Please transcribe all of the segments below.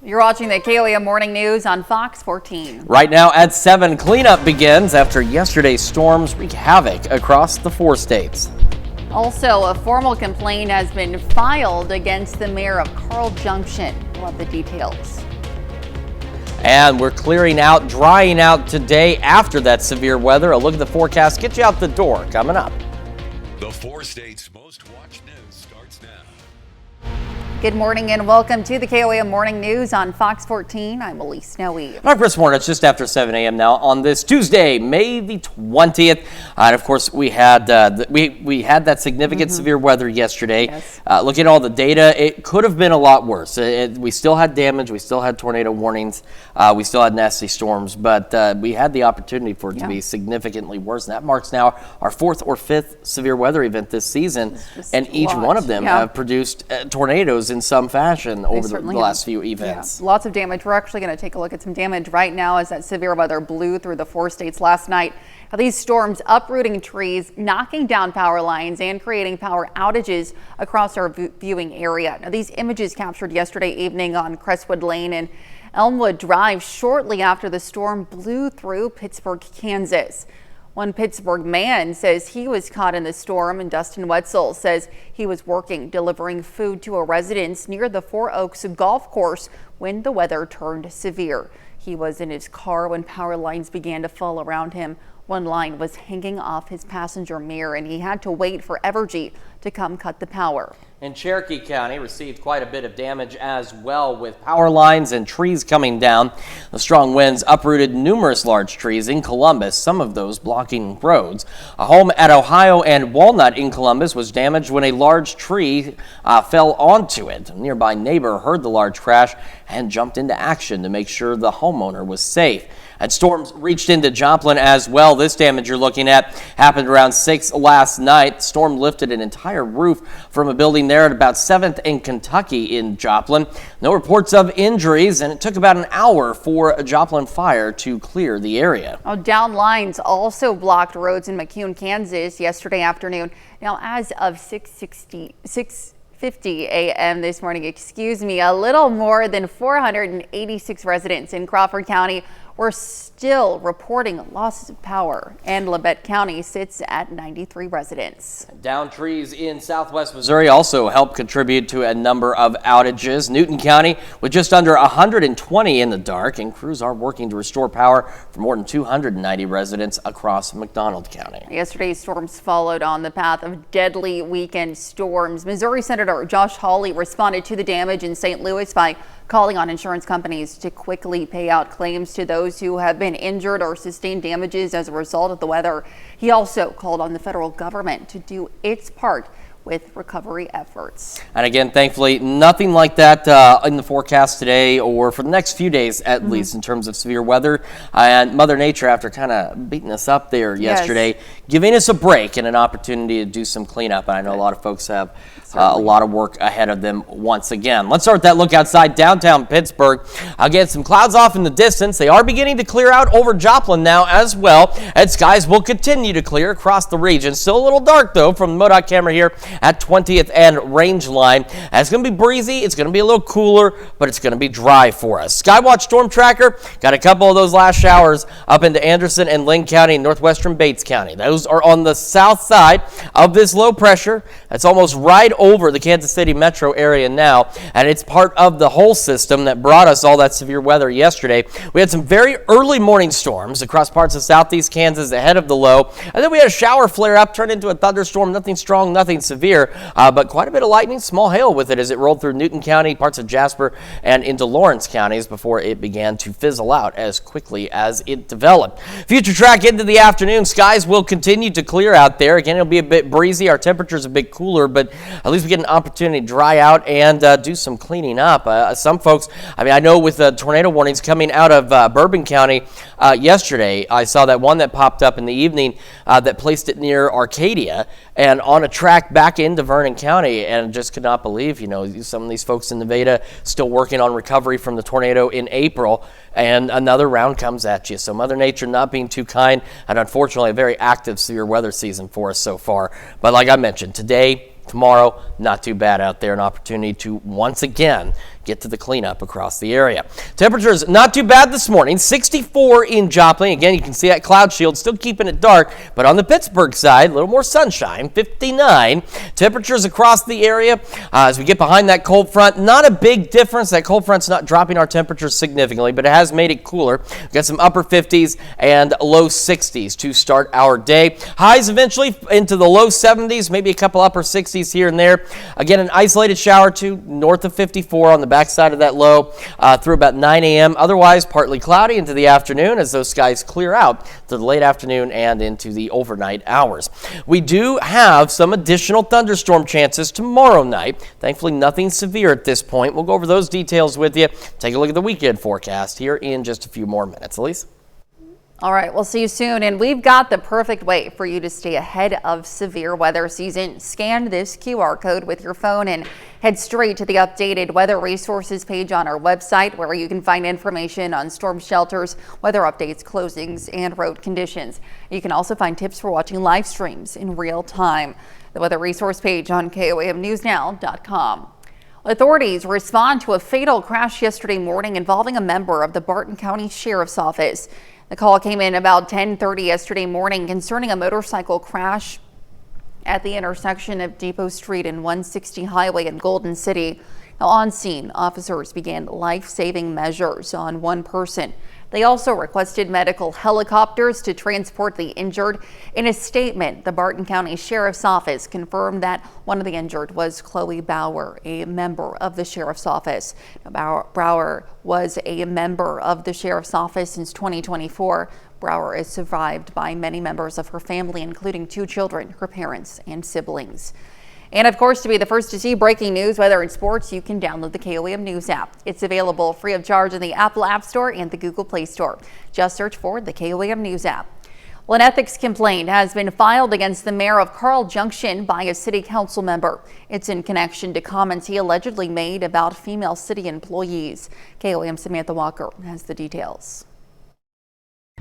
You're watching the KOAM Morning News on Fox 14. Right now at 7, cleanup begins after yesterday's storms wreak havoc across the 4 states. Also, a formal complaint has been filed against the mayor of Carl Junction. We'll have the details. And we're clearing out, drying out today after that severe weather. A look at the forecast, get you out the door coming up. The 4 states' most watched news starts now. Good morning and welcome to the KOAM Morning News on Fox 14. I'm Elise Snowy. I'm Chris Warner. It's just after 7 a.m. now on this Tuesday, May the 20th. And of course, we had we had that significant severe weather yesterday. Yes. Looking at all the data, it could have been a lot worse. We still had damage. We still had tornado warnings. We still had nasty storms, but we had the opportunity for it to be significantly worse. And that marks now our 4th or 5th severe weather event this season. And each one of them have produced tornadoes in some fashion over the last few events. Yeah, lots of damage. We're actually going to take a look at some damage right now as that severe weather blew through the 4 states last night. Now, these storms uprooting trees, knocking down power lines, and creating power outages across our viewing area. Now, these images captured yesterday evening on Crestwood Lane and Elmwood Drive shortly after the storm blew through Pittsburgh, Kansas. One Pittsburgh man says he was caught in the storm, and Dustin Wetzel says he was working delivering food to a residence near the Four Oaks golf course when the weather turned severe. He was in his car when power lines began to fall around him. One line was hanging off his passenger mirror, and he had to wait for Evergy to come cut the power. And Cherokee County received quite a bit of damage as well, with power lines and trees coming down. The strong winds uprooted numerous large trees in Columbus, some of those blocking roads. A home at Ohio and Walnut in Columbus was damaged when a large tree fell onto it. A nearby neighbor heard the large crash and jumped into action to make sure the homeowner was safe. And storms reached into Joplin as well. This damage you're looking at happened around 6 last night. The storm lifted an entire roof from a building there at about 7th and Kentucky in Joplin. No reports of injuries, and it took about an hour for a Joplin fire to clear the area. Down lines also blocked roads in McCune, Kansas yesterday afternoon. Now, as of 6:50 a.m. this morning, a little more than 486 residents in Crawford County were still reporting losses of power, and Labette County sits at 93 residents. Down trees in southwest Missouri also helped contribute to a number of outages. Newton County with just under 120 in the dark, and crews are working to restore power for more than 290 residents across McDonald County. Yesterday's storms followed on the path of deadly weekend storms. Missouri Senator Josh Hawley responded to the damage in St. Louis by calling on insurance companies to quickly pay out claims to those who have been injured or sustained damages as a result of the weather. He also called on the federal government to do its part with recovery efforts. And again, thankfully, nothing like that in the forecast today or for the next few days, at least, in terms of severe weather. And Mother Nature, after kind of beating us up there yesterday, giving us a break and an opportunity to do some cleanup. And I know a lot of folks have a lot of work ahead of them once again. Let's start that look outside downtown Pittsburgh. Again, some clouds off in the distance. They are beginning to clear out over Joplin now as well, and skies will continue to clear across the region. Still a little dark, though, from the MoDOT camera here at 20th and Range Line. And it's going to be breezy. It's going to be a little cooler, but it's going to be dry for us. Skywatch Storm Tracker got a couple of those last showers up into Anderson and Lynn County and northwestern Bates County. Those are on the south side of this low pressure. That's almost right over the Kansas City metro area now, and it's part of the whole system that brought us all that severe weather yesterday. We had some very early morning storms across parts of southeast Kansas ahead of the low, and then we had a shower flare up, turned into a thunderstorm. Nothing strong, nothing severe, but quite a bit of lightning, small hail with it as it rolled through Newton County, parts of Jasper, and into Lawrence counties before it began to fizzle out as quickly as it developed. Future track into the afternoon, skies will continue to clear out there. Again, it'll be a bit breezy. Our temperature's a bit cooler, but at least we get an opportunity to dry out and do some cleaning up. Some folks, I know with the tornado warnings coming out of Bourbon County yesterday, I saw that one that popped up in the evening that placed it near Arcadia and on a track back into Vernon County, and just could not believe, some of these folks in Nevada still working on recovery from the tornado in April, and another round comes at you. So Mother Nature not being too kind, and unfortunately a very active severe weather season for us so far. But like I mentioned, today, tomorrow, not too bad out there. An opportunity to once again get to the cleanup across the area. Temperatures not too bad this morning. 64 in Joplin. Again, you can see that cloud shield still keeping it dark, but on the Pittsburgh side, a little more sunshine. 59. Temperatures across the area as we get behind that cold front. Not a big difference. That cold front's not dropping our temperatures significantly, but it has made it cooler. We've got some upper 50s and low 60s to start our day. Highs eventually into the low 70s, maybe a couple upper 60s here and there. Again, an isolated shower to north of 54 on the backside of that low through about 9 a.m. Otherwise, partly cloudy into the afternoon as those skies clear out to the late afternoon and into the overnight hours. We do have some additional thunderstorm chances tomorrow night. Thankfully, nothing severe at this point. We'll go over those details with you. Take a look at the weekend forecast here in just a few more minutes. Elise? All right, we'll see you soon. And we've got the perfect way for you to stay ahead of severe weather season. Scan this QR code with your phone and head straight to the updated weather resources page on our website, where you can find information on storm shelters, weather updates, closings, and road conditions. You can also find tips for watching live streams in real time. The weather resource page on KOAMNewsNow.com. Authorities respond to a fatal crash yesterday morning involving a member of the Barton County Sheriff's Office. The call came in about 10:30 yesterday morning concerning a motorcycle crash at the intersection of Depot Street and 160 Highway in Golden City. Now, on scene, officers began life-saving measures on one person. They also requested medical helicopters to transport the injured. In a statement, the Barton County Sheriff's Office confirmed that one of the injured was Chloe Bauer, a member of the Sheriff's Office. Now, Bauer was a member of the Sheriff's Office since 2024. Bauer is survived by many members of her family, including 2 children, her parents, and siblings. And of course, to be the first to see breaking news, weather, and sports, you can download the KOAM News app. It's available free of charge in the Apple App Store and the Google Play Store. Just search for the KOAM News app. Well, an ethics complaint has been filed against the mayor of Carl Junction by a city council member. It's in connection to comments he allegedly made about female city employees. KOAM Samantha Walker has the details.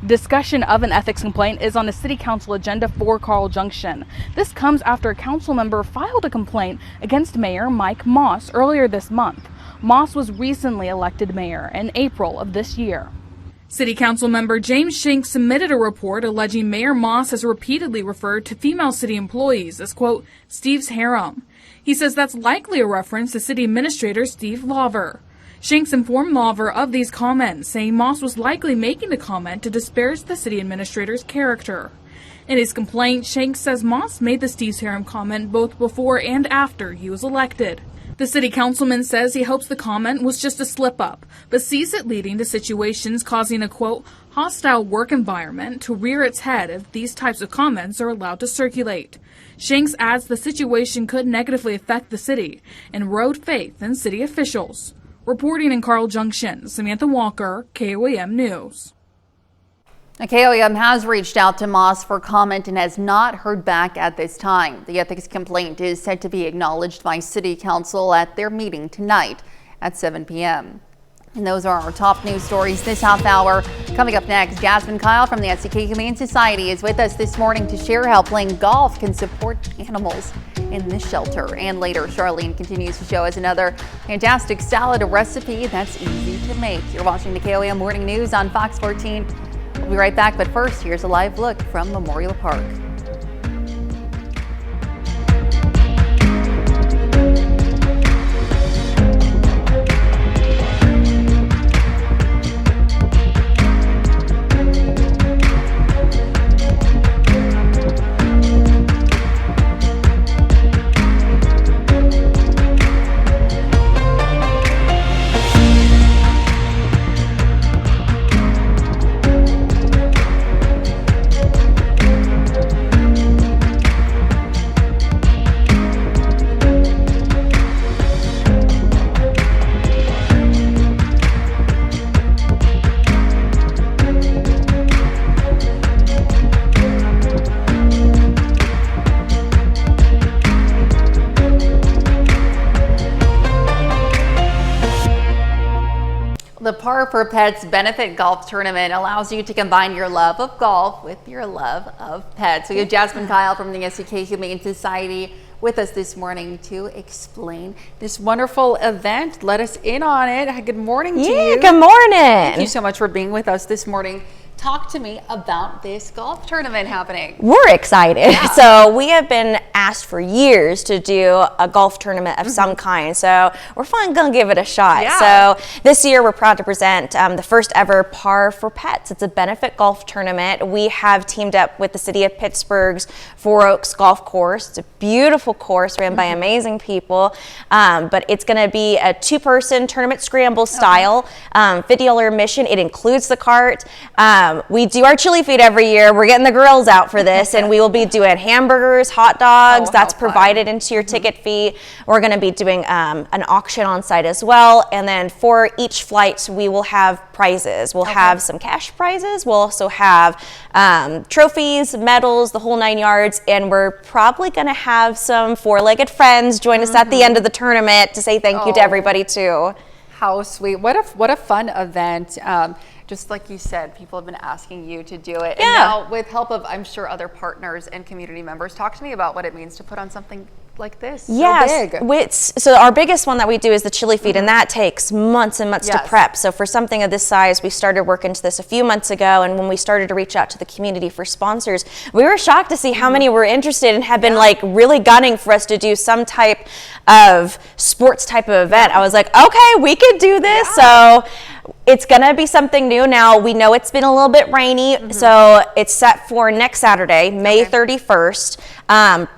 Discussion of an ethics complaint is on the city council agenda for Carl Junction. This comes after a council member filed a complaint against Mayor Mike Moss earlier this month. Moss was recently elected mayor in April of this year. City council member James Shanks submitted a report alleging Mayor Moss has repeatedly referred to female city employees as, quote, Steve's harem. He says that's likely a reference to city administrator Steve Lawver. Shanks informed Lawver of these comments, saying Moss was likely making the comment to disparage the city administrator's character. In his complaint, Shanks says Moss made the Steve's harem comment both before and after he was elected. The city councilman says he hopes the comment was just a slip-up, but sees it leading to situations causing a, quote, hostile work environment to rear its head if these types of comments are allowed to circulate. Shanks adds the situation could negatively affect the city and erode faith in city officials. Reporting in Carl Junction, Samantha Walker, KOAM News. KOAM has reached out to Moss for comment and has not heard back at this time. The ethics complaint is set to be acknowledged by City Council at their meeting tonight at 7 p.m. And those are our top news stories this half hour. Coming up next, Jasmine Kyle from the SEK Humane Society is with us this morning to share how playing golf can support animals in this shelter. And later, Charlene continues to show us another fantastic salad recipe that's easy to make. You're watching the KOAM Morning News on Fox 14. We'll be right back, but first, here's a live look from Memorial Park. The Par for Pets Benefit Golf Tournament allows you to combine your love of golf with your love of pets. We have Jasmine Kyle from the SEK Humane Society with us this morning to explain this wonderful event. Let us in on it. Good morning to you. Good morning. Thank you so much for being with us this morning. Talk to me about this golf tournament happening. We're excited. Yeah. So we have been asked for years to do a golf tournament of some kind. So we're finally going to give it a shot. Yeah. So this year we're proud to present the first ever Par for Pets. It's a benefit golf tournament. We have teamed up with the city of Pittsburgh's Four Oaks Golf Course. It's a beautiful course ran by amazing people. But it's going to be a two-person tournament scramble style, $50 admission. It includes the cart. We do our chili feed every year. We're getting the grills out for this, and we will be doing hamburgers, hot dogs. That's provided into your ticket fee. We're going to be doing an auction on site as well, and then for each flight, we will have prizes. We'll have some cash prizes. We'll also have trophies, medals, the whole 9 yards, and we're probably going to have some four-legged friends join us at the end of the tournament to say thank you to everybody too. How sweet. What a fun event. Just like you said, people have been asking you to do it. Yeah. And now with help of, I'm sure, other partners and community members, talk to me about what it means to put on something like this. Yes, So big. so our biggest one that we do is the chili feed, and that takes months and months to Yes. prep. So for something of this size, we started working to this a few months ago, and when we started to reach out to the community for sponsors, we were shocked to see how many were interested and have been like really gunning for us to do some type of sports type of event. I was like, okay, we could do this. So it's going to be something new. Now, we know it's been a little bit rainy, so it's set for next Saturday, May 31st.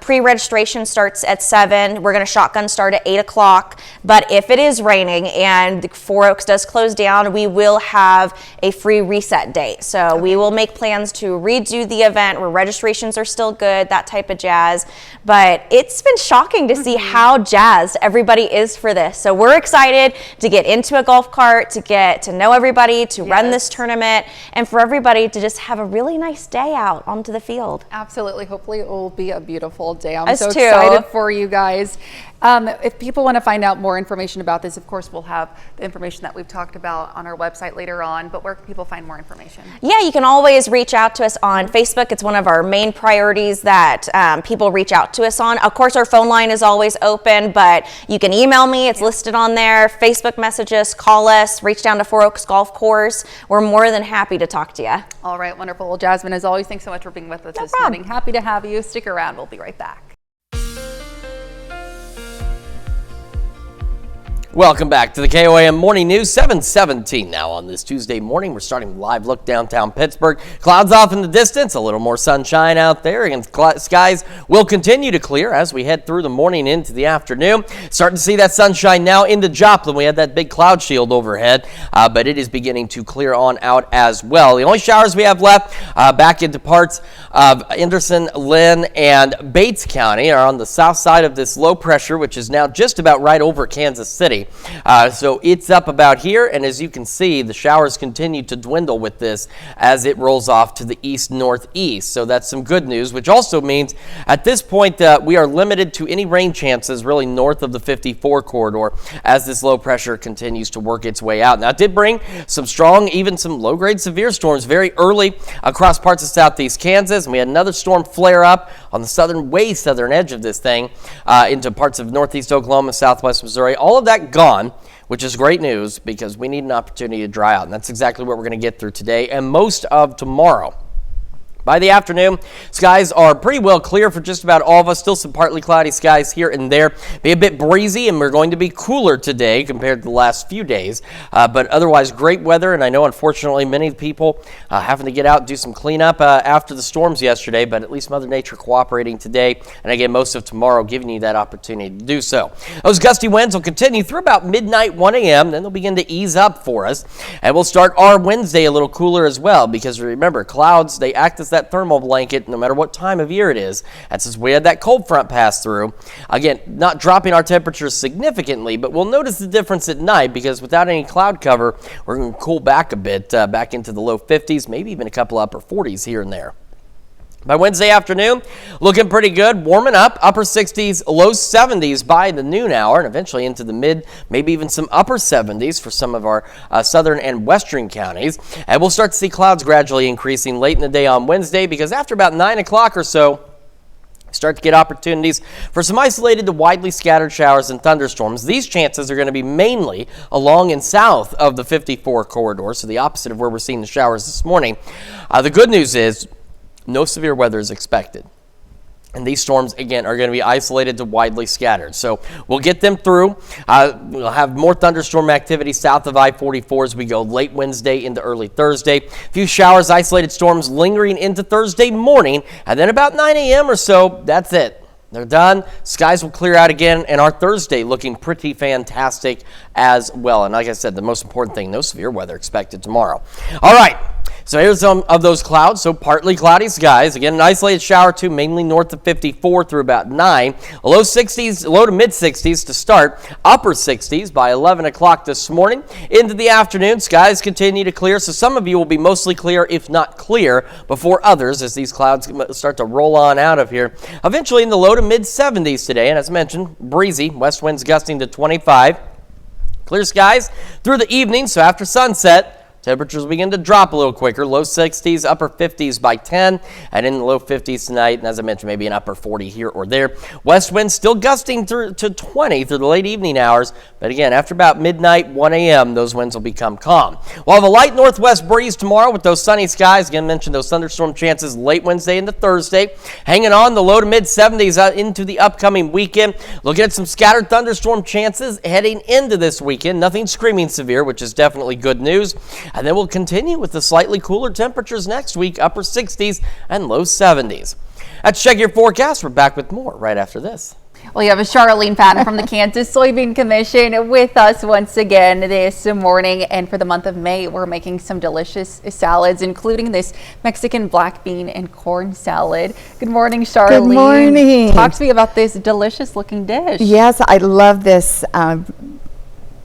Pre-registration starts at 7. We're going to shotgun start at 8 o'clock. But if it is raining and Four Oaks does close down, we will have a free reset date. So we will make plans to redo the event where registrations are still good, that type of jazz. But it's been shocking to see how jazzed everybody is for this. So we're excited to get into a golf cart, to get to know everybody, to run this tournament, and for everybody to just have a really nice day out onto the field. Absolutely. Hopefully it will be a beautiful day. I'm Us so too. excited for you guys. If people want to find out more information about this, of course, we'll have the information that we've talked about on our website later on, but where can people find more information? Yeah, you can always reach out to us on Facebook. It's one of our main priorities that people reach out to us on. Of course, our phone line is always open, but you can email me. It's listed on there. Facebook message us, call us, reach down to Four Oaks Golf Course. We're more than happy to talk to you. All right, wonderful. Well, Jasmine, as always, thanks so much for being with us this morning. Happy to have you. Stick around. We'll be right back. Welcome back to the KOAM Morning News, 7:17 now on this Tuesday morning. We're starting a live look downtown Pittsburgh. Clouds off in the distance, a little more sunshine out there, and skies will continue to clear as we head through the morning into the afternoon. Starting to see that sunshine now into Joplin. We had that big cloud shield overhead, but it is beginning to clear on out as well. The only showers we have left back into parts of Anderson, Lynn, and Bates County are on the south side of this low pressure, which is now just about right over Kansas City. So it's up about here, and as you can see, the showers continue to dwindle with this as it rolls off to the east-northeast. So that's some good news, which also means at this point we are limited to any rain chances really north of the 54 corridor as this low pressure continues to work its way out. Now, it did bring some strong, even some low-grade severe storms very early across parts of southeast Kansas, and we had another storm flare up on the way southern edge of this thing into parts of northeast Oklahoma, southwest Missouri. All of that gone, which is great news because we need an opportunity to dry out, and that's exactly what we're going to get through today and most of tomorrow. By the afternoon, skies are pretty well clear for just about all of us. Still some partly cloudy skies here and there. Be a bit breezy, and we're going to be cooler today compared to the last few days. But otherwise, great weather, and I know, unfortunately, many people having to get out and do some cleanup after the storms yesterday, but at least Mother Nature cooperating today, and again, most of tomorrow giving you that opportunity to do so. Those gusty winds will continue through about midnight, 1 a.m., then they'll begin to ease up for us, and we'll start our Wednesday a little cooler as well, because remember, clouds, they act as that thermal blanket no matter what time of year it is. That's since we had that cold front pass through. Again, not dropping our temperatures significantly, but we'll notice the difference at night because without any cloud cover, we're going to cool back a bit, back into the low 50s, maybe even a couple upper 40s here and there. By Wednesday afternoon, looking pretty good, warming up, upper 60s, low 70s by the noon hour, and eventually into the mid, maybe even some upper 70s for some of our southern and western counties. And we'll start to see clouds gradually increasing late in the day on Wednesday because after about 9 o'clock or so, Start to get opportunities for some isolated to widely scattered showers and thunderstorms. These chances are going to be mainly along and south of the 54 corridor, so the opposite of where we're seeing the showers this morning. The good news is no severe weather is expected. And these storms, again, are going to be isolated to widely scattered. So we'll get them through. We'll have more thunderstorm activity south of I-44 as we go late Wednesday into early Thursday. A few showers, isolated storms lingering into Thursday morning. And then about 9 a.m. or so, that's it. They're done. Skies will clear out again. And our Thursday looking pretty fantastic as well. And like I said, the most important thing, no severe weather expected tomorrow. All right. So here's some of those clouds. So partly cloudy skies. Again, an isolated shower or two, mainly north of 54 through about 9. Low 60s, low to mid 60s to start. Upper 60s by 11 o'clock this morning. Into the afternoon, skies continue to clear. So some of you will be mostly clear, if not clear, before others as these clouds start to roll on out of here. Eventually in the low to mid 70s today. And as mentioned, breezy. West winds gusting to 25. Clear skies through the evening. So after sunset, temperatures begin to drop a little quicker. Low 60s, upper 50s by 10, and in the low 50s tonight. And as I mentioned, maybe an upper 40 here or there. West winds still gusting through to 20 through the late evening hours. But again, after about midnight, 1 a.m., those winds will become calm. We'll have a light northwest breeze tomorrow with those sunny skies. Again, mentioned those thunderstorm chances late Wednesday into Thursday. Hanging on the low to mid 70s into the upcoming weekend. Looking at some scattered thunderstorm chances heading into this weekend. Nothing screaming severe, which is definitely good news. And then we'll continue with the slightly cooler temperatures next week, upper 60s and low 70s. Let's check your forecast. We're back with more right after this. Well, you have a Charlene Patton from the Kansas Soybean Commission with us once again this morning. And for the month of May, we're making some delicious salads, including this Mexican black bean and corn salad. Good morning, Charlene. Good morning. Talk to me about this delicious looking dish. Yes, I love this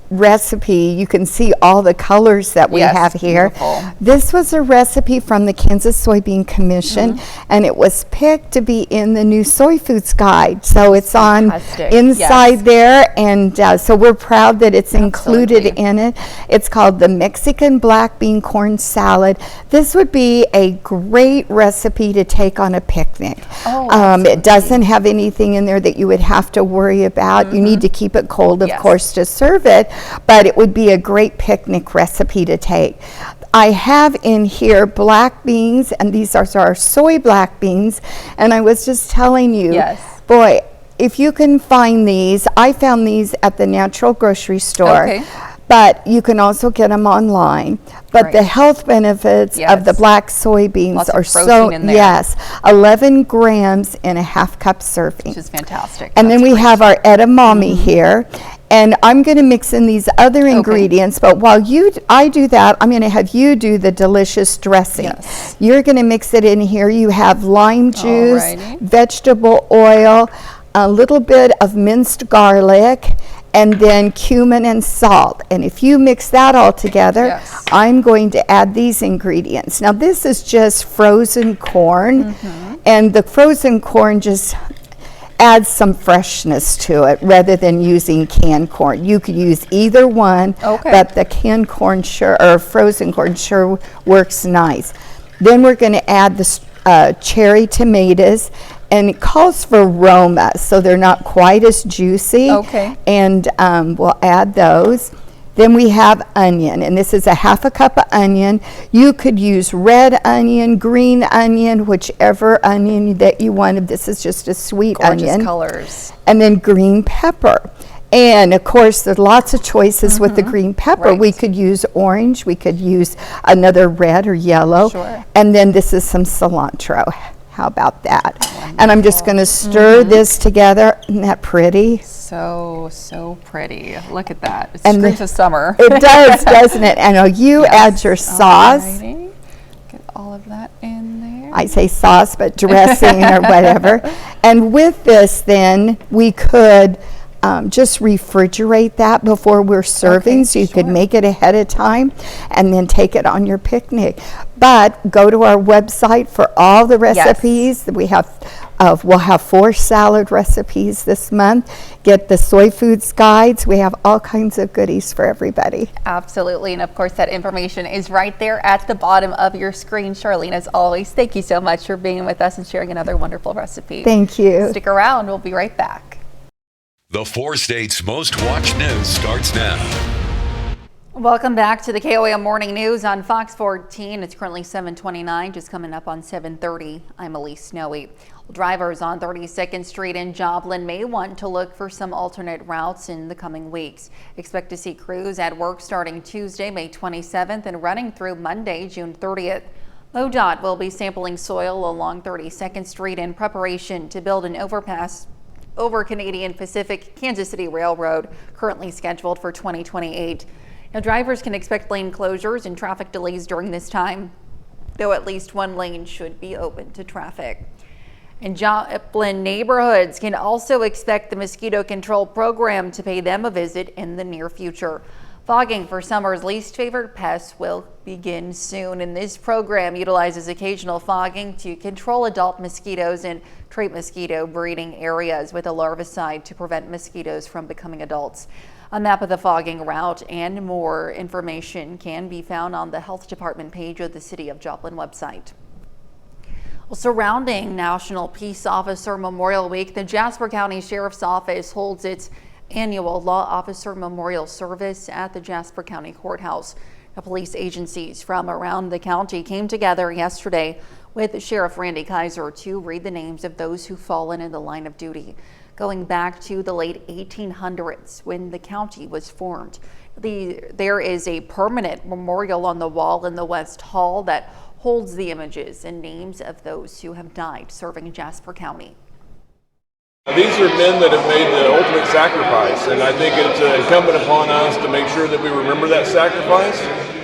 recipe. You can see all the colors that we have here. Beautiful. This was a recipe from the Kansas Soybean Commission, and it was picked to be in the new Soy Foods Guide. So it's on inside there, and so we're proud that it's included in it. It's called the Mexican black bean corn salad. This would be a great recipe to take on a picnic. It doesn't have anything in there that you would have to worry about. You need to keep it cold, of course, to serve it. But it would be a great picnic recipe to take. I have in here black beans, and these are our soy black beans. And I was just telling you, boy, if you can find these, I found these at the natural grocery store. But you can also get them online. But the health benefits of the black soybeans are so, 11 grams in a half cup serving. Which is fantastic. And then we have our edamame here. And I'm going to mix in these other ingredients, but while I do that, I'm going to have you do the delicious dressing. You're going to mix it in here. You have lime juice, vegetable oil, a little bit of minced garlic, and then cumin and salt. And if you mix that all together, I'm going to add these ingredients. Now this is just frozen corn, and the frozen corn just adds some freshness to it rather than using canned corn. You could use either one, but the canned corn or frozen corn sure works nice. Then we're going to add the cherry tomatoes, and it calls for Roma, so they're not quite as juicy. And we'll add those. Then we have onion, and this is a half a cup of onion. You could use red onion, green onion, whichever onion that you wanted. This is just a sweet onion. Gorgeous colors. And then green pepper. And of course, there's lots of choices with the green pepper. We could use orange, we could use another red or yellow. And then this is some cilantro. How about that? And I'm just going to stir this together. Isn't that pretty? So pretty. Look at that. It screams of summer. It does, doesn't it? And you add your sauce. Get all of that in there. I say sauce, but dressing or whatever. And with this, then, we could just refrigerate that before we're serving, so you could make it ahead of time and then take it on your picnic. But go to our website for all the recipes. We have We'll have 4 salad recipes this month. Get the soy foods guides. We have all kinds of goodies for everybody. Absolutely. And of course, that information is right there at the bottom of your screen. Charlene, as always, thank you so much for being with us and sharing another wonderful recipe. Thank you. Stick around. We'll be right back. The 4 states' most watched news starts now. Welcome back to the KOAM Morning News on Fox 14. It's currently 7:29, just coming up on 7:30. I'm Elise Snowy. Drivers on 32nd Street in Joplin may want to look for some alternate routes in the coming weeks. Expect to see crews at work starting Tuesday, May 27th and running through Monday, June 30th. MoDOT will be sampling soil along 32nd Street in preparation to build an overpass over Canadian Pacific Kansas City Railroad, currently scheduled for 2028. Now, drivers can expect lane closures and traffic delays during this time, though at least one lane should be open to traffic. And Joplin neighborhoods can also expect the mosquito control program to pay them a visit in the near future. Fogging for summer's least favored pests will begin soon, and this program utilizes occasional fogging to control adult mosquitoes and treat mosquito breeding areas with a larvicide to prevent mosquitoes from becoming adults. A map of the fogging route and more information can be found on the Health Department page of the City of Joplin website. Well, surrounding National Peace Officer Memorial Week, the Jasper County Sheriff's Office holds its annual Law Officer Memorial Service at the Jasper County Courthouse. The police agencies from around the county came together yesterday with Sheriff Randy Kaiser to read the names of those who've fallen in the line of duty, going back to the late 1800s when the county was formed. There is a permanent memorial on the wall in the West Hall that holds the images and names of those who have died serving Jasper County. These are men that have made the ultimate sacrifice, and I think it's incumbent upon us to make sure that we remember that sacrifice.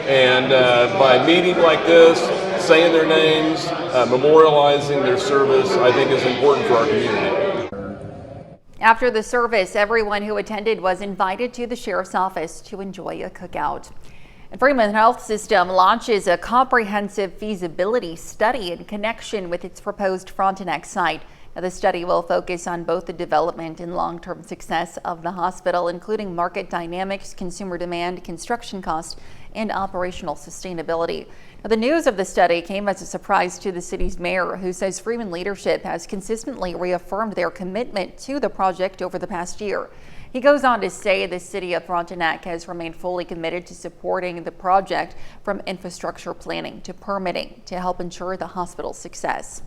And by meeting like this, saying their names, memorializing their service, I think is important for our community. After the service, everyone who attended was invited to the sheriff's office to enjoy a cookout. And Freeman Health System launches a comprehensive feasibility study in connection with its proposed Frontenac site. Now, the study will focus on both the development and long-term success of the hospital, including market dynamics, consumer demand, construction cost, and operational sustainability. Now, the news of the study came as a surprise to the city's mayor, who says Freeman leadership has consistently reaffirmed their commitment to the project over the past year. He goes on to say the city of Frontenac has remained fully committed to supporting the project, from infrastructure planning to permitting, to help ensure the hospital's success.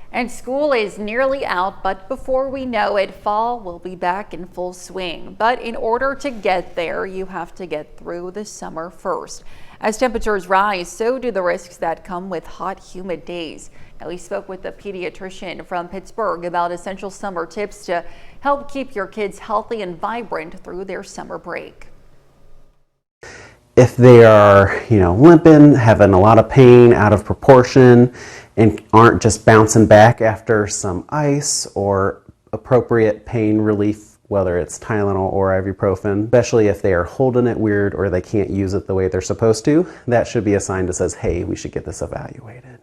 And school is nearly out, but before we know it, fall will be back in full swing. But in order to get there, you have to get through the summer first. As temperatures rise, so do the risks that come with hot, humid days. Now, we spoke with a pediatrician from Pittsburgh about essential summer tips to help keep your kids healthy and vibrant through their summer break. If they are, limping, having a lot of pain out of proportion, and aren't just bouncing back after some ice or appropriate pain relief, whether it's Tylenol or ibuprofen, especially if they are holding it weird or they can't use it the way they're supposed to, that should be a sign that says, hey, we should get this evaluated.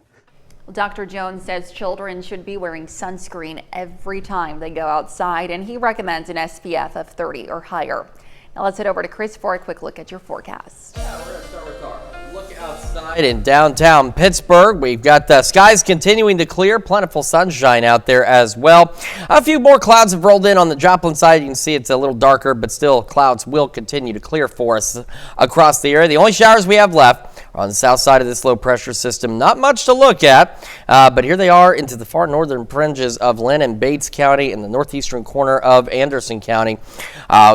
Dr. Jones says children should be wearing sunscreen every time they go outside, and he recommends an SPF of 30 or higher. Now let's head over to Chris for a quick look at your forecast. Yeah, we're going to start with our look outside in downtown Pittsburgh. We've got the skies continuing to clear, plentiful sunshine out there as well. A few more clouds have rolled in on the Joplin side. You can see it's a little darker, but still clouds will continue to clear for us across the area. The only showers we have left are on the south side of this low pressure system. Not much to look at, but here they are into the far northern fringes of Lynn and Bates County and the northeastern corner of Anderson County,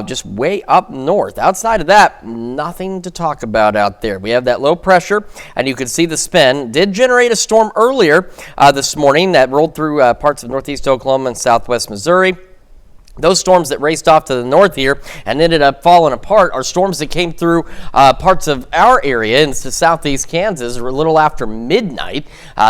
just way up north. Outside of that, nothing to talk about out there. We have that low pressure, and you can see the spin did generate a storm earlier this morning that rolled through parts of northeast Oklahoma and southwest Missouri. Those storms that raced off to the north here and ended up falling apart are storms that came through parts of our area into southeast Kansas a little after midnight.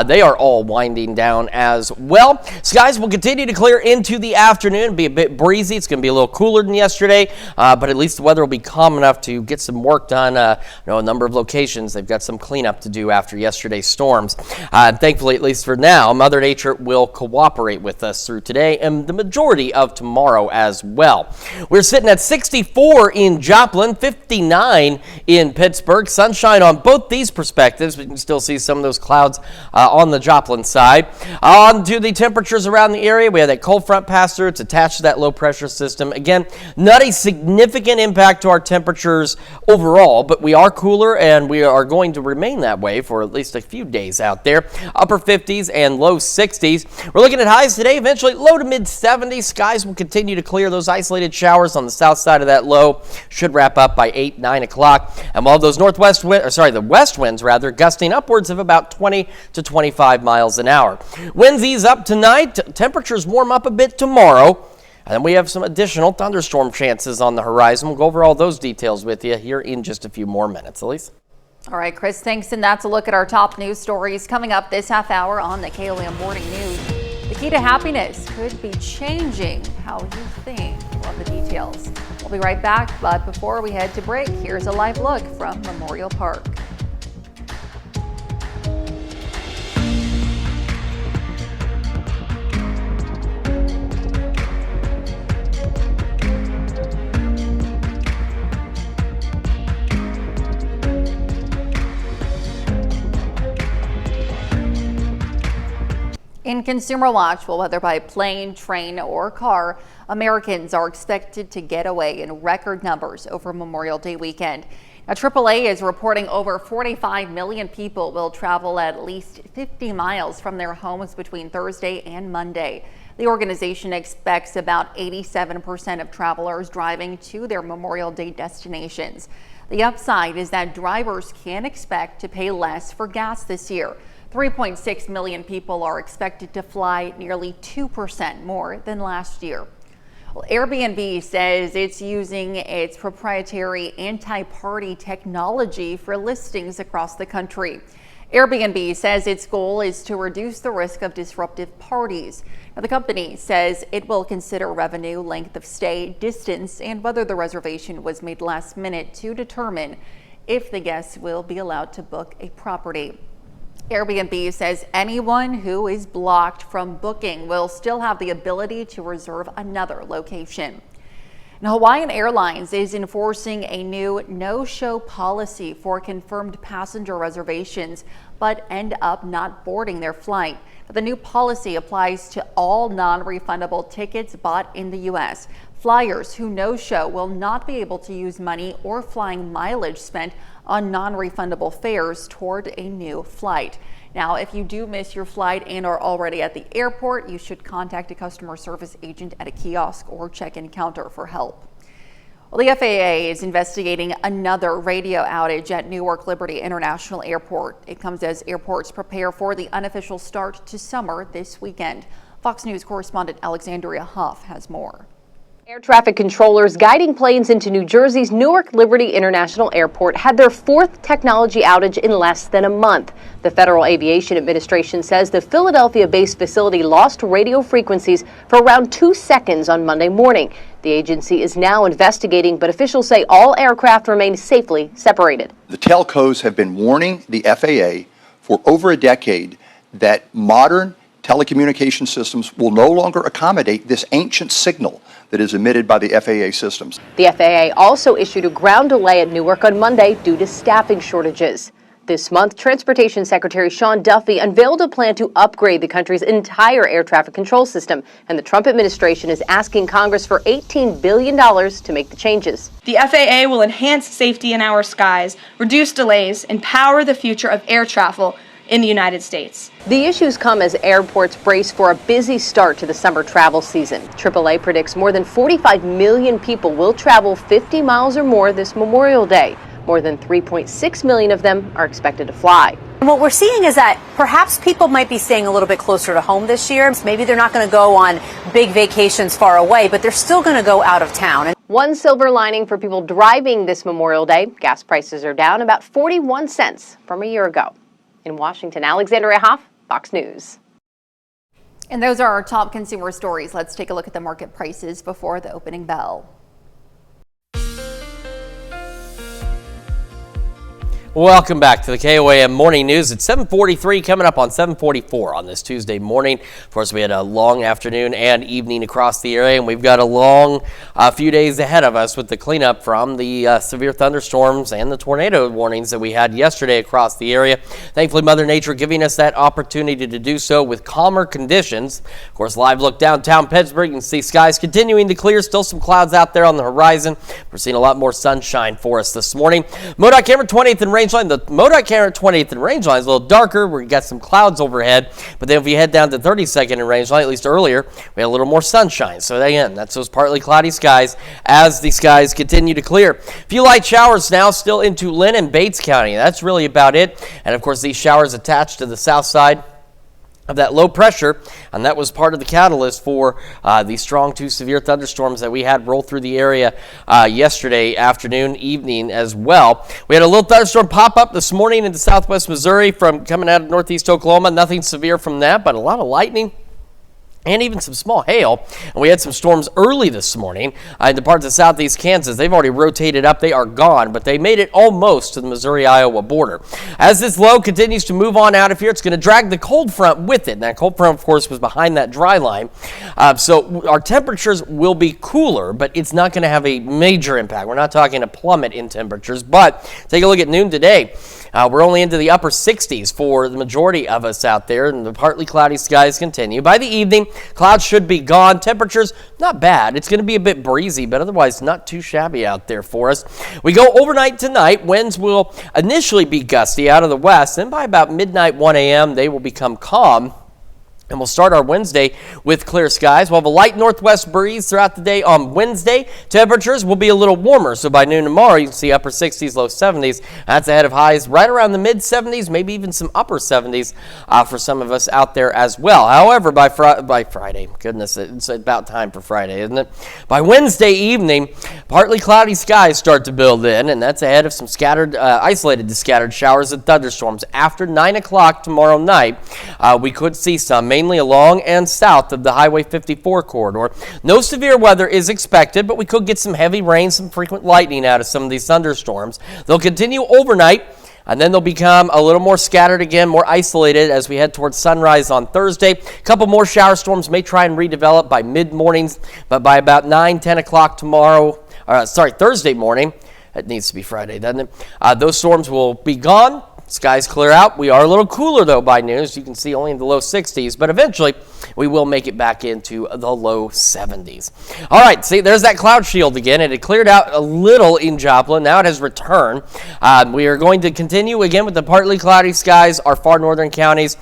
They are all winding down as well. Skies will continue to clear into the afternoon, be a bit breezy. It's going to be a little cooler than yesterday, but at least the weather will be calm enough to get some work done. A number of locations, they've got some cleanup to do after yesterday's storms. Thankfully, at least for now, Mother Nature will cooperate with us through today and the majority of tomorrow as well. We're sitting at 64 in Joplin, 59 in Pittsburgh. Sunshine on both these perspectives. We can still see some of those clouds on the Joplin side. On to the temperatures around the area. We have that cold front pass through. It's attached to that low pressure system. Again, not a significant impact to our temperatures overall, but we are cooler and we are going to remain that way for at least a few days out there. Upper 50s and low 60s. We're looking at highs today, eventually low to mid 70s. Skies will continue to clear. Those isolated showers on the south side of that low should wrap up by 8, 9 o'clock. And while those the west winds gusting upwards of about 20 to 25 miles an hour. Winds ease up tonight. Temperatures warm up a bit tomorrow. And then we have some additional thunderstorm chances on the horizon. We'll go over all those details with you here in just a few more minutes. Elise? All right, Chris, thanks. And that's a look at our top news stories coming up this half hour on the KOM Morning News. The key to happiness could be changing how you think. Love the details. We'll be right back, but before we head to break, here's a live look from Memorial Park. In Consumer Watch, well, whether by plane, train, or car, Americans are expected to get away in record numbers over Memorial Day weekend. Now, AAA is reporting over 45 million people will travel at least 50 miles from their homes between Thursday and Monday. The organization expects about 87% of travelers driving to their Memorial Day destinations. The upside is that drivers can expect to pay less for gas this year. 3.6 million people are expected to fly, nearly 2% more than last year. Well, Airbnb says it's using its proprietary anti-party technology for listings across the country. Airbnb says its goal is to reduce the risk of disruptive parties. Now, the company says it will consider revenue, length of stay, distance, and whether the reservation was made last minute to determine if the guests will be allowed to book a property. Airbnb says anyone who is blocked from booking will still have the ability to reserve another location. Now, Hawaiian Airlines is enforcing a new no-show policy for confirmed passenger reservations, but end up not boarding their flight. The new policy applies to all non-refundable tickets bought in the U.S. Flyers who no-show will not be able to use money or flying mileage spent on non-refundable fares toward a new flight. Now, if you do miss your flight and are already at the airport, you should contact a customer service agent at a kiosk or check-in counter for help. Well, the FAA is investigating another radio outage at Newark Liberty International Airport. It comes as airports prepare for the unofficial start to summer this weekend. Fox News correspondent Alexandria Huff has more. Air traffic controllers guiding planes into New Jersey's Newark Liberty International Airport had their fourth technology outage in less than a month. The Federal Aviation Administration says the Philadelphia-based facility lost radio frequencies for around 2 seconds on Monday morning. The agency is now investigating, but officials say all aircraft remain safely separated. The telcos have been warning the FAA for over a decade that modern telecommunication systems will no longer accommodate this ancient signal that is emitted by the FAA systems. The FAA also issued a ground delay at Newark on Monday due to staffing shortages. This month, Transportation Secretary Sean Duffy unveiled a plan to upgrade the country's entire air traffic control system, and the Trump administration is asking Congress for $18 billion to make the changes. The FAA will enhance safety in our skies, reduce delays, and power the future of air travel in the United States. The issues come as airports brace for a busy start to the summer travel season. AAA predicts more than 45 million people will travel 50 miles or more this Memorial Day. More than 3.6 million of them are expected to fly. And what we're seeing is that perhaps people might be staying a little bit closer to home this year. Maybe they're not going to go on big vacations far away, but they're still going to go out of town. One silver lining for people driving this Memorial Day, gas prices are down about 41 cents from a year ago. In Washington, Alexandria Hoff, Fox News. And those are our top consumer stories. Let's take a look at the market prices before the opening bell. Welcome back to the KOAM Morning News. It's 7:43, coming up on 7:44 on this Tuesday morning. Of course, we had a long afternoon and evening across the area, and we've got a long few days ahead of us with the cleanup from the severe thunderstorms and the tornado warnings that we had yesterday across the area. Thankfully, Mother Nature giving us that opportunity to do so with calmer conditions. Of course, live look downtown Pittsburgh, you can see skies continuing to clear. Still some clouds out there on the horizon. We're seeing a lot more sunshine for us this morning. MoDOT camera 20th and Rangeline. The MoDOT camera 20th and Rangeline is a little darker. We got some clouds overhead, but then if you head down to 32nd and Rangeline, at least earlier, we had a little more sunshine. So again, that's those partly cloudy skies as the skies continue to clear. A few light showers now still into Lynn and Bates County. That's really about it. And of course, these showers attached to the south side of that low pressure, and that was part of the catalyst for the strong to severe thunderstorms that we had roll through the area yesterday afternoon, evening as well. We had a little thunderstorm pop up this morning into southwest Missouri from coming out of northeast Oklahoma. Nothing severe from that, but a lot of lightning and even some small hail. And we had some storms early this morning in the parts of southeast Kansas. They've already rotated up. They are gone, but they made it almost to the Missouri-Iowa border. As this low continues to move on out of here, it's going to drag the cold front with it. And that cold front, of course, was behind that dry line. So our temperatures will be cooler, but it's not going to have a major impact. We're not talking a plummet in temperatures, but take a look at noon today. We're only into the upper 60s for the majority of us out there, and the partly cloudy skies continue. By the evening, clouds should be gone. Temperatures, not bad. It's going to be a bit breezy, but otherwise not too shabby out there for us. We go overnight tonight. Winds will initially be gusty out of the west, and by about midnight, 1 a.m., they will become calm. And we'll start our Wednesday with clear skies. We'll have a light northwest breeze throughout the day on Wednesday. Temperatures will be a little warmer, so by noon tomorrow you can see upper 60s, low 70s. That's ahead of highs right around the mid 70s, maybe even some upper 70s for some of us out there as well. However, by Friday, goodness, it's about time for Friday, isn't it? By Wednesday evening, partly cloudy skies start to build in, and that's ahead of some scattered, isolated to scattered showers and thunderstorms. After 9 o'clock tomorrow night, we could see some, mainly along and south of the Highway 54 corridor. No severe weather is expected, but we could get some heavy rain, some frequent lightning out of some of these thunderstorms. They'll continue overnight, and then they'll become a little more scattered again, more isolated as we head towards sunrise on Thursday. A couple more shower storms may try and redevelop by mid-mornings, but by about 9, 10 o'clock Thursday morning, it needs to be Friday, doesn't it? Those storms will be gone. Skies clear out. We are a little cooler, though, by noon. As you can see, only in the low 60s. But eventually, we will make it back into the low 70s. All right, see, there's that cloud shield again. It had cleared out a little in Joplin. Now it has returned. We are going to continue again with the partly cloudy skies, our far northern counties.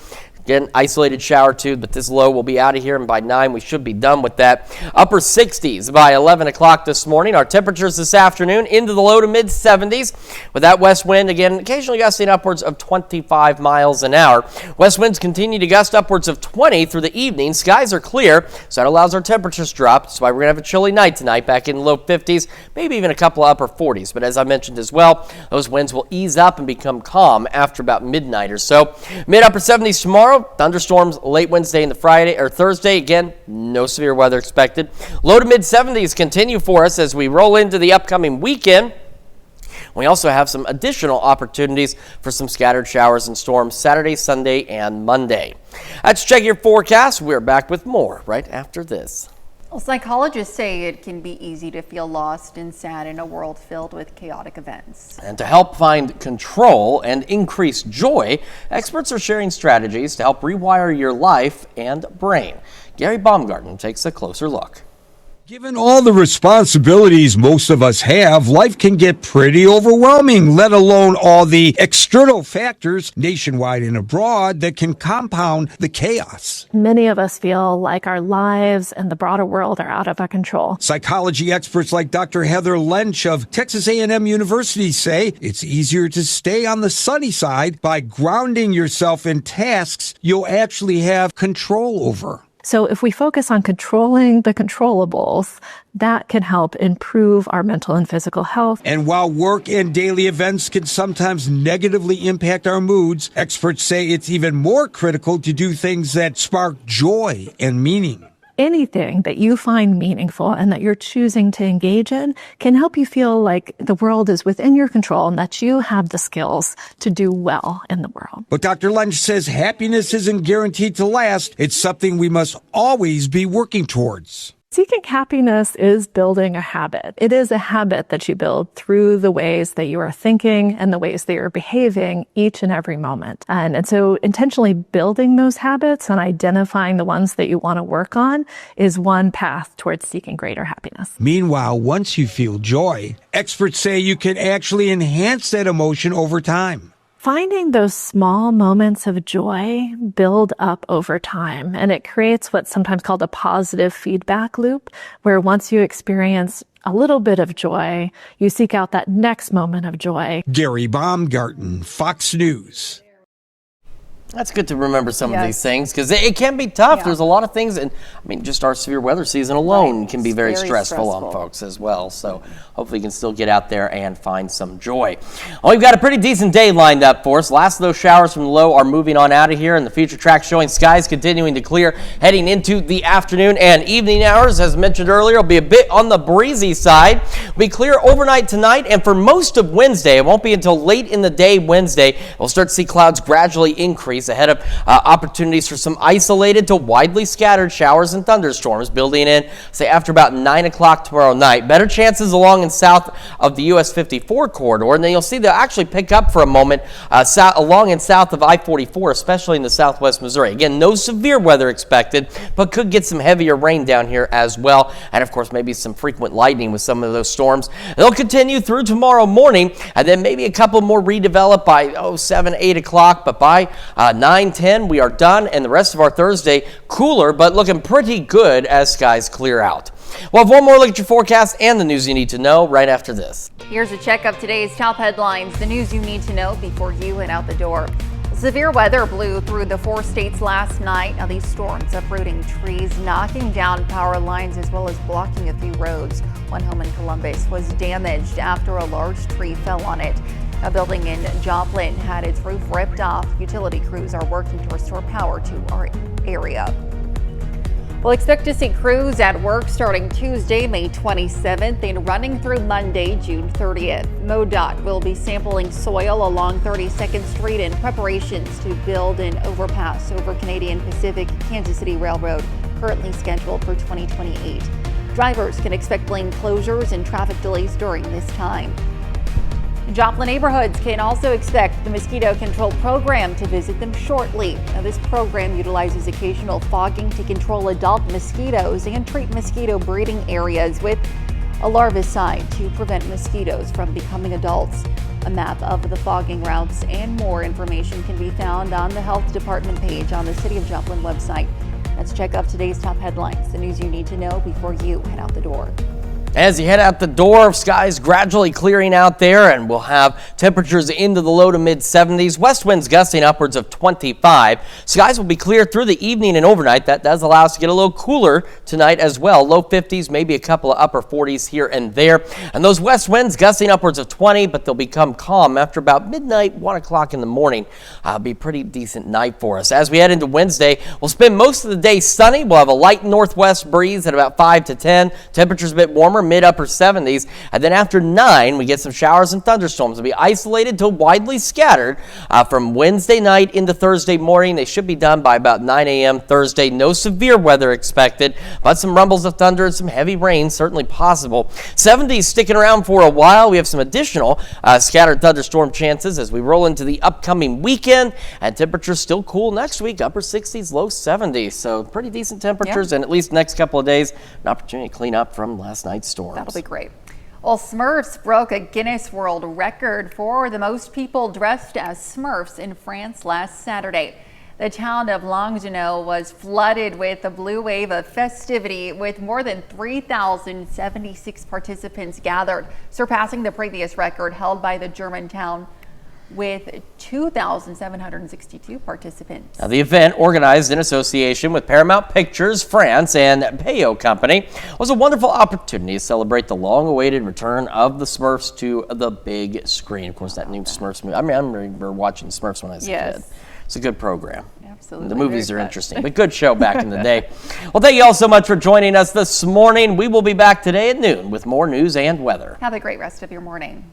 Again, isolated shower too, but this low will be out of here, and by 9 we should be done with that. Upper 60s by 11 o'clock this morning. Our temperatures this afternoon into the low to mid 70s with that west wind, again, occasionally gusting upwards of 25 miles an hour. West winds continue to gust upwards of 20 through the evening. Skies are clear, so that allows our temperatures to drop. That's why we're going to have a chilly night tonight, back in the low 50s, maybe even a couple of upper 40s. But as I mentioned as well, those winds will ease up and become calm after about midnight or so. Mid-upper 70s tomorrow. Thunderstorms late Wednesday and Thursday. Again, no severe weather expected. Low to mid 70s continue for us as we roll into the upcoming weekend. We also have some additional opportunities for some scattered showers and storms Saturday, Sunday, and Monday. Let's check your forecast. We're back with more right after this. Well, psychologists say it can be easy to feel lost and sad in a world filled with chaotic events. And to help find control and increase joy, experts are sharing strategies to help rewire your life and brain. Gary Baumgarten takes a closer look. Given all the responsibilities most of us have, life can get pretty overwhelming, let alone all the external factors nationwide and abroad that can compound the chaos. Many of us feel like our lives and the broader world are out of our control. Psychology experts like Dr. Heather Lynch of Texas A&M University say it's easier to stay on the sunny side by grounding yourself in tasks you'll actually have control over. So if we focus on controlling the controllables, that can help improve our mental and physical health. And while work and daily events can sometimes negatively impact our moods, experts say it's even more critical to do things that spark joy and meaning. Anything that you find meaningful and that you're choosing to engage in can help you feel like the world is within your control and that you have the skills to do well in the world. But Dr. Lynch says happiness isn't guaranteed to last. It's something we must always be working towards. Seeking happiness is building a habit. It is a habit that you build through the ways that you are thinking and the ways that you're behaving each and every moment. And so intentionally building those habits and identifying the ones that you want to work on is one path towards seeking greater happiness. Meanwhile, once you feel joy, experts say you can actually enhance that emotion over time. Finding those small moments of joy build up over time, and it creates what's sometimes called a positive feedback loop, where once you experience a little bit of joy, you seek out that next moment of joy. Gary Baumgarten, Fox News. That's good to remember some of these things because it can be tough. Yeah. There's a lot of things, and I mean, just our severe weather season alone can be very stressful on folks as well. So hopefully you can still get out there and find some joy. Well, we've got a pretty decent day lined up for us. Last of those showers from the low are moving on out of here, and the future track showing skies continuing to clear heading into the afternoon and evening hours. As mentioned earlier, will be a bit on the breezy side. We'll be clear overnight tonight, and for most of Wednesday, it won't be until late in the day Wednesday, we'll start to see clouds gradually increase ahead of opportunities for some isolated to widely scattered showers and thunderstorms building in, say, after about 9 o'clock tomorrow night. Better chances along and south of the US 54 corridor, and then you'll see they'll actually pick up for a moment along and south of I-44, especially in the southwest Missouri. Again, no severe weather expected, but could get some heavier rain down here as well, and of course maybe some frequent lightning with some of those storms. They'll continue through tomorrow morning, and then maybe a couple more redevelop by 7, 8 o'clock, but by 9, 10, we are done, and the rest of our Thursday cooler, but looking pretty good as skies clear out. We'll have one more look at your forecast and the news you need to know right after this. Here's a check of today's top headlines, the news you need to know before you head out the door. Severe weather blew through the 4 states last night. Now these storms uprooting trees, knocking down power lines, as well as blocking a few roads. One home in Columbus was damaged after a large tree fell on it. A building in Joplin had its roof ripped off. Utility crews are working to restore power to our area. We'll expect to see crews at work starting Tuesday, May 27th and running through Monday, June 30th. MoDOT will be sampling soil along 32nd Street in preparations to build an overpass over Canadian Pacific Kansas City Railroad, currently scheduled for 2028. Drivers can expect lane closures and traffic delays during this time. Joplin neighborhoods can also expect the mosquito control program to visit them shortly. Now, this program utilizes occasional fogging to control adult mosquitoes and treat mosquito breeding areas with a larvicide to prevent mosquitoes from becoming adults. A map of the fogging routes and more information can be found on the Health Department page on the City of Joplin website. Let's check up today's top headlines, the news you need to know before you head out the door. As you head out the door, skies gradually clearing out there, and we'll have temperatures into the low to mid 70s. West winds gusting upwards of 25. Skies will be clear through the evening and overnight. That does allow us to get a little cooler tonight as well. Low 50s, maybe a couple of upper 40s here and there. And those west winds gusting upwards of 20, but they'll become calm after about midnight, 1 o'clock in the morning. Be a pretty decent night for us. As we head into Wednesday, we'll spend most of the day sunny. We'll have a light northwest breeze at about 5 to 10. Temperatures a bit warmer. mid-upper 70s. And then after 9, we get some showers and thunderstorms. They'll be isolated to widely scattered from Wednesday night into Thursday morning. They should be done by about 9 a.m. Thursday. No severe weather expected, but some rumbles of thunder and some heavy rain certainly possible. 70s sticking around for a while. We have some additional scattered thunderstorm chances as we roll into the upcoming weekend, and temperatures still cool next week, upper 60s, low 70s. So pretty decent temperatures, and at least next couple of days, an opportunity to clean up from last night's storms. That'll be great. Well, Smurfs broke a Guinness World Record for the most people dressed as Smurfs in France last Saturday. The town of Langenau was flooded with a blue wave of festivity, with more than 3,076 participants gathered, surpassing the previous record held by the German town with 2,762 participants. Now, the event, organized in association with Paramount Pictures France and Peyo Company, was a wonderful opportunity to celebrate the long-awaited return of the Smurfs to the big screen. Of course, that new Smurfs movie. I remember watching Smurfs when I was a kid. It's a good program. Absolutely. The movies are interesting, but good show back in the day. Well, thank you all so much for joining us this morning. We will be back today at noon with more news and weather. Have a great rest of your morning.